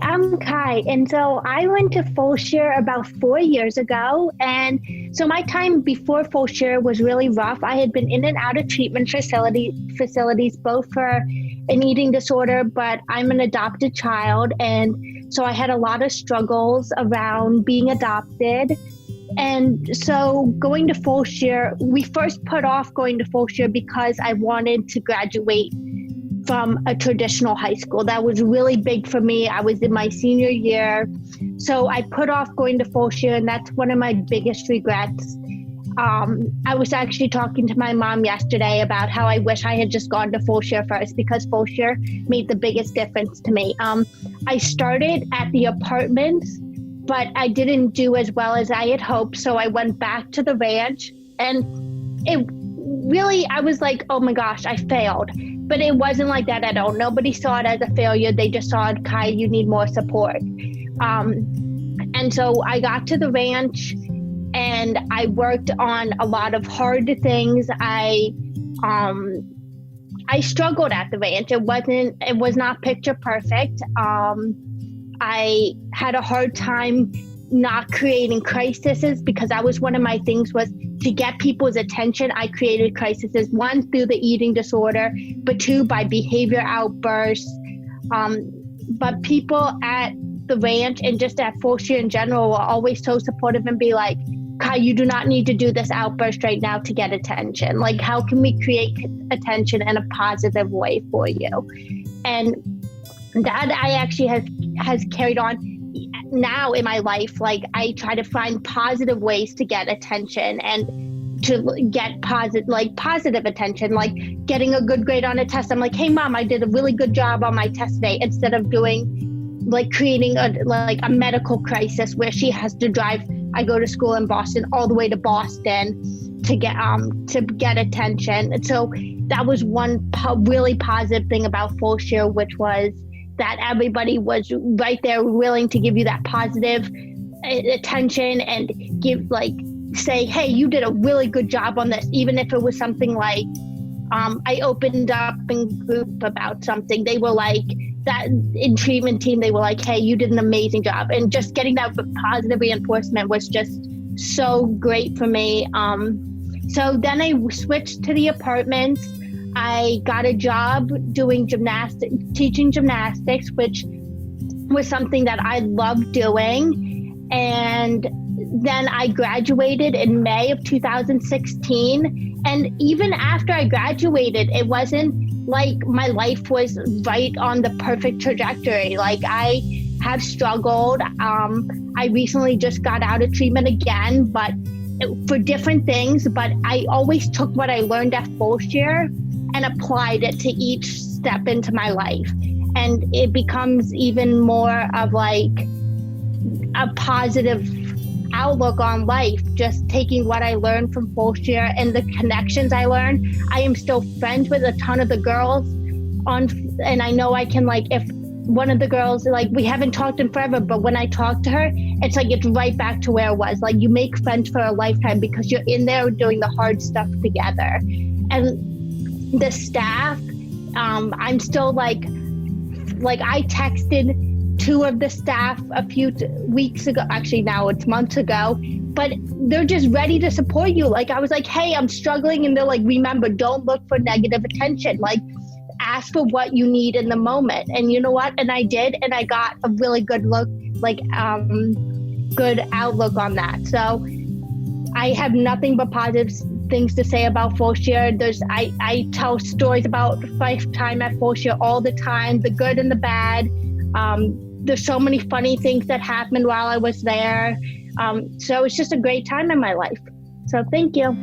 Hi, I'm Kai. And so I went to Fulshear about 4 years ago. And so my time before Fulshear was really rough. I had been in and out of treatment facilities, both for an eating disorder, but I'm an adopted child. And so I had a lot of struggles around being adopted. And so going to Fulshear, we first put off going to Fulshear because I wanted to graduate from a traditional high school. That was really big for me. I was in my senior year. So I put off going to Fulshear, and that's one of my biggest regrets. I was actually talking to my mom yesterday about how I wish I had just gone to Fulshear first, because Fulshear made the biggest difference to me. I started at the apartments, but I didn't do as well as I had hoped. So I went back to the ranch, and it really, I was like, oh my gosh, I failed. But it wasn't like that at all. Nobody saw it as a failure. They just saw it, Kai, you need more support. And so I got to the ranch and I worked on a lot of hard things. I struggled at the ranch. It was not picture perfect. I had a hard time not creating crises, because that was one of my things, was to get people's attention. I created crises, one, through the eating disorder, but two, by behavior outbursts. But people at the ranch and just at Fulshear in general were always so supportive and be like, Kai, you do not need to do this outburst right now to get attention. Like, how can we create attention in a positive way for you? And that I actually has carried on now in my life. Like, I try to find positive ways to get attention and to get positive attention, like getting a good grade on a test. I'm like, hey mom, I did a really good job on my test today, instead of creating a medical crisis where she has to drive. I go to school in Boston, all the way to Boston to get attention. And so that was one really positive thing about Fulshear, which was that everybody was right there willing to give you that positive attention and say, hey, you did a really good job on this. Even if it was something like, I opened up in group about something, they were like, that in treatment team, they were like, hey, you did an amazing job. And just getting that positive reinforcement was just so great for me. So then I switched to the apartments. I got a job doing teaching gymnastics, which was something that I loved doing. And then I graduated in May of 2016. And even after I graduated, it wasn't like my life was right on the perfect trajectory. Like, I have struggled. I recently just got out of treatment again, but for different things. But I always took what I learned at Fulshear and applied it to each step into my life. And it becomes even more of like a positive outlook on life, just taking what I learned from Fulshear and the connections I learned. I am still friends with a ton of the girls and I know I can, if one of the girls, we haven't talked in forever, but when I talk to her, it's like, it's right back to where it was. Like, you make friends for a lifetime because you're in there doing the hard stuff together. And the staff, I'm still I texted two of the staff a few weeks ago, actually now it's months ago, but they're just ready to support you. Like, I was like, hey, I'm struggling. And they're like, remember, don't look for negative attention. Like, ask for what you need in the moment. And you know what? And I did, and I got a really good good outlook on that. So I have nothing but positive things to say about Fulshear. I tell stories about my time at Fulshear all the time, the good and the bad. There's so many funny things that happened while I was there. So it's just a great time in my life. So thank you.